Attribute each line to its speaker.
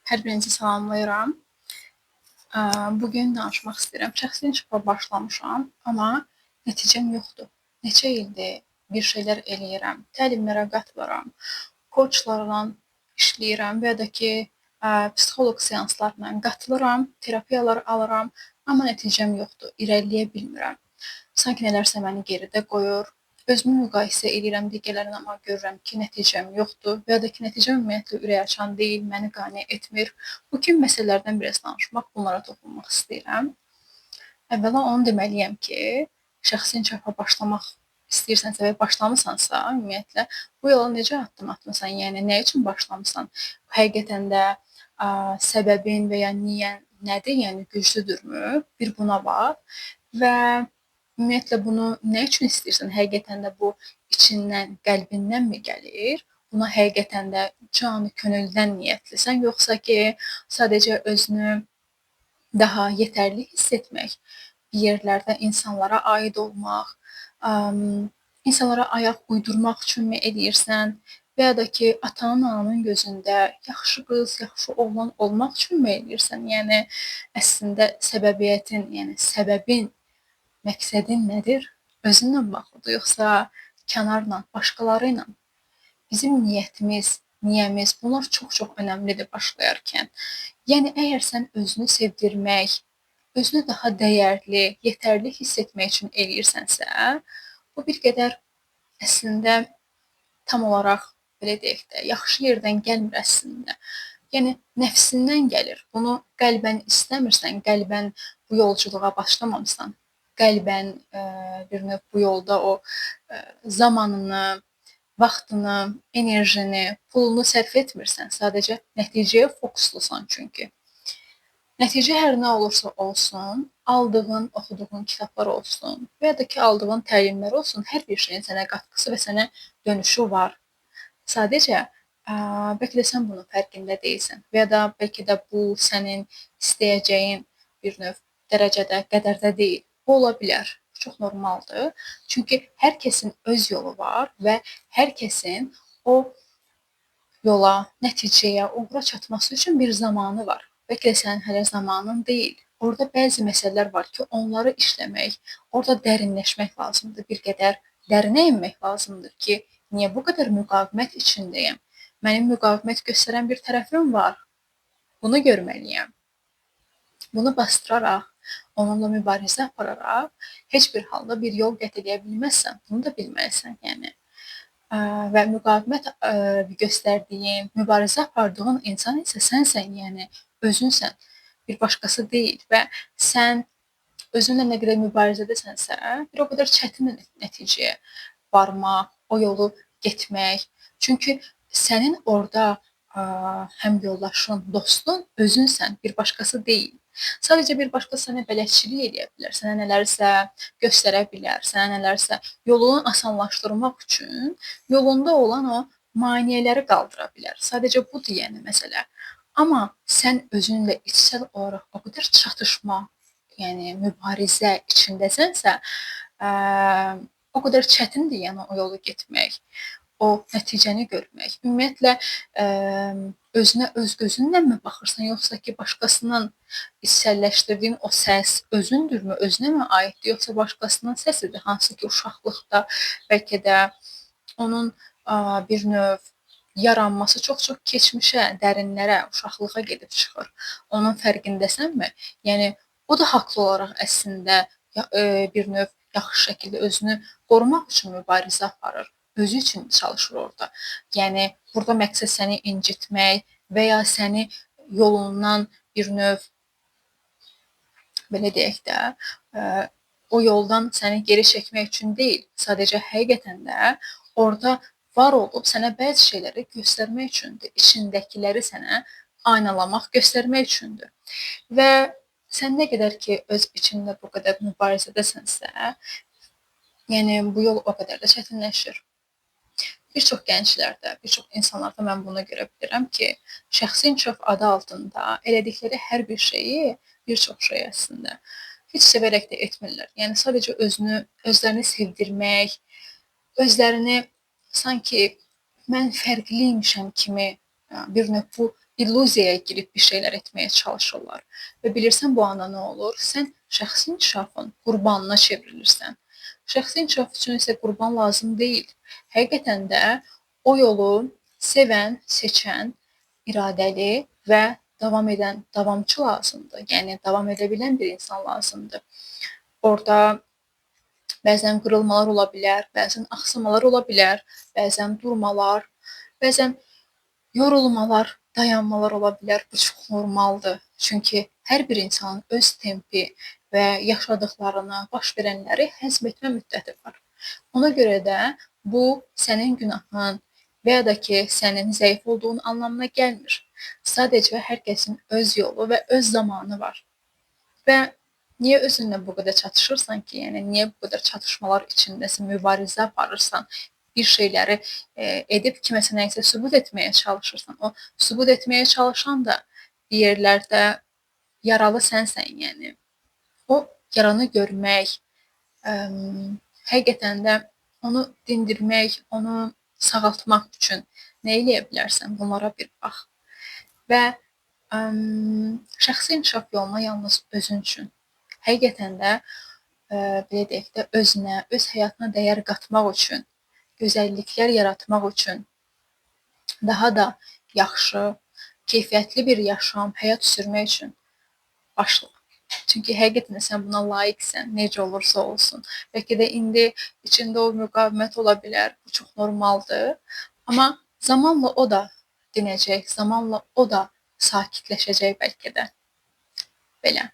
Speaker 1: Hər birinizi salamlayıram. Bugün danışmaq istəyirəm. Şəxsi inkişafa başlamışam, amma nəticəm yoxdur. Neçə ildir bir şeylər eləyirəm, təlimlərə qatılıram, koçlarla işləyirəm və ya da ki, psixoloq seanslarına qatılıram, terapiyalar alıram, amma nəticəm yoxdur, irəliləyə bilmirəm. Sanki nələrsə məni geridə qoyur. Özümü müqayisə edirəm digərlərinə, amma görürəm ki, nəticəm yoxdur və ya da ki, nəticəm ümumiyyətlə ürəkaçan deyil, məni qane etmir. Bu kimi məsələlərdən biraz danışmaq, bunlara toxunmaq istəyirəm. Əvvəla onu deməliyəm ki, şəxsi inkişafa başlamaq istəyirsənsə və başlamısansa, ümumiyyətlə bu yola necə addım atmısan? Yəni nə üçün başlamısan? Həqiqətən də səbəbin və ya niyyən nədir? Yəni güclüdürmü? Bir buna bax və ümumiyyətlə bunu nə üçün istəyirsən? Həqiqətən də bu içindən, qəlbindən gəlir? Buna həqiqətən də canı könüldən niyyətlisən, yoxsa ki, sadəcə özünü daha yetərli hiss etmək, bir yerlərdə insanlara aid olmaq, insanlara ayaq uydurmaq üçünmü eləyirsən və ya da ki, atanın, ananın gözündə yaxşı qız, yaxşı oğlan olmaq üçünmü eləyirsən? Yəni əslində səbəbiyyətin, yəni səbəbin, məqsədin nədir? Özünlə bağlıdır, yoxsa kənarla, başqaları ilə? Bizim niyyətimiz, niyyəmiz, bunlar çox-çox önəmlidir başlayarkən. Yəni, əgər sən özünü sevdirmək, özünü daha dəyərli, yetərli hiss etmək üçün eləyirsənsə, bu bir qədər əslində tam olaraq, belə deyək də, yaxşı yerdən gəlmir əslində. Yəni, nəfsindən gəlir. Bunu qəlbən istəmirsən, qəlbən bu yolculuğa başlamamısan, qəlbən bir növ bu yolda o zamanını, vaxtını, enerjini, pulunu sərf etmirsən, sadəcə nəticəyə fokuslusan çünki. Nəticə hər nə olursa olsun, aldığın, oxuduğun kitablar olsun və ya da ki, aldığın təlimlər olsun, hər bir şeyin sənə qatqısı və sənə dönüşü var. Sadəcə, bəlkə də sən bunun fərqində deyilsən və ya da bəlkə də bu sənin istəyəcəyin bir növ dərəcədə, qədərdə deyil. Bu ola bilər. Bu çox normaldır. Çünki hər kəsin öz yolu var və hər kəsin o yola, nəticəyə, uğura çatması üçün bir zamanı var. Bəlkə də sənin hələ zamanın deyil. Orada bəzi məsələlər var ki, onları işləmək, orada dərinləşmək lazımdır. Bir qədər dərinə enmək lazımdır ki, niyə bu qədər müqavimət içindəyəm? Mənim müqavimət göstərən bir tərəfim var. Bunu görməliyəm. Bunu basdıraraq, onunla mübarizə apararaq heç bir halda bir yol qət edə bilməzsən. Bunu da bilməlisən, yəni. Və müqavimət göstərdiyin, mübarizə apardığın insan isə sənsən, yəni özünsən, bir başqası deyil və sən özünlə nə qədər mübarizədəsənsə, bir o qədər çətin nəticəyə varmaq, o yolu getmək. Çünki sənin orada həmyoldaşın, dostun özünsən, bir başqası deyil. Sadəcə bir başqası sənə bələdçilik edə bilər, sənə nələrsə göstərə bilər, sənə nələrsə yolunu asanlaşdırmaq üçün yolunda olan o maneələri qaldıra bilər. Sadəcə budur yəni məsələ. Amma sən özünlə içsəl olaraq o qədər çatışma, yəni mübarizə içindəsənsə, o qədər çətindir yəni o yolu getmək, o nəticəni görmək. Ümumiyyətlə, özünə öz gözünləmi baxırsan, yoxsa ki, başqasının içsəlləşdirdiyin o səs özündürmü, özünəmi aiddir, yoxsa başqasının səsidir, hansı ki, uşaqlıqda bəlkə də onun bir növ yaranması çox-çox keçmişə, dərinlərə, uşaqlığa gedib çıxır. Onun fərqindəsənmi? Yəni, o da haqlı olaraq əslində bir növ yaxşı şəkildə özünü qorumaq üçün mübarizə aparır. Özü üçün çalışır orada. Yəni, burada məqsəd səni incitmək və ya səni yolundan bir növ, belə deyək də, o yoldan səni geri çəkmək üçün deyil. Sadəcə həqiqətən də orada var olub sənə bəzi şeyləri göstərmək üçündür. İçindəkiləri sənə aynalamaq, göstərmək üçündür. Və sən nə qədər ki, öz içində bu qədər mübarizədəsənsə, yəni bu yol o qədər də çətinləşir. Bir çox gənclərdə, bir çox insanlarda mən bunu görə bilirəm ki, şəxsi inkişaf adı altında elədikləri hər bir şeyi, bir çox şey əslində, heç sevərək də etmirlər. Yəni, sadəcə özlərini sevdirmək, özlərini sanki mən fərqliymişəm kimi bir növ bu illüziyaya girib bir şeylər etməyə çalışırlar. Və bilirsən bu anda nə olur? Sən şəxsi inkişafın qurbanına çevrilirsən. Şəxsi inkişaf üçün isə qurban lazım deyil. Həqiqətən də o yolu sevən, seçən, iradəli və davam edən davamçı lazımdır. Yəni davam edə bilən bir insan lazımdır. Orda bəzən qırılmalar ola bilər, bəzən axsamalar ola bilər, bəzən durmalar, bəzən yorulmalar, dayanmalar ola bilər. Bu çox normaldır. Çünki hər bir insanın öz tempi və yaşadıqlarını, baş verənləri həzm etmə müddəti var. Ona görə də bu sənin günahın və ya da ki, sənin zəif olduğun anlamına gəlmir. Sadəcə hər kəsin öz yolu və öz zamanı var. Və niyə özünlə bu qədər çatışırsan ki, yəni niyə bu qədər çatışmalar içindəsən, mübarizə aparırsan, bir şeyləri edib kiməsə nəyisə sübut etməyə çalışırsan. O sübut etməyə çalışan da bir yerlərdə yaralı sənsən, yəni. O yaranı görmək, həqiqətən də onu dindirmək, onu sağaltmaq üçün nə eləyə bilərsən? Bunlara bir bax. Və şəxsi inkişaf yoluna yalnız özün üçün, həqiqətən də belə deyək də özünə, öz həyatına dəyər qatmaq üçün, gözəlliklər yaratmaq üçün, daha da yaxşı, keyfiyyətli bir yaşam, həyat sürmək üçün başla. Çünki həqiqətən də sən buna layiqsən, necə olursa olsun. Bəlkə də indi içində o müqavimət ola bilər, bu çox normaldır. Amma zamanla o da dinəcək, zamanla o da sakitləşəcək bəlkə də. Belə.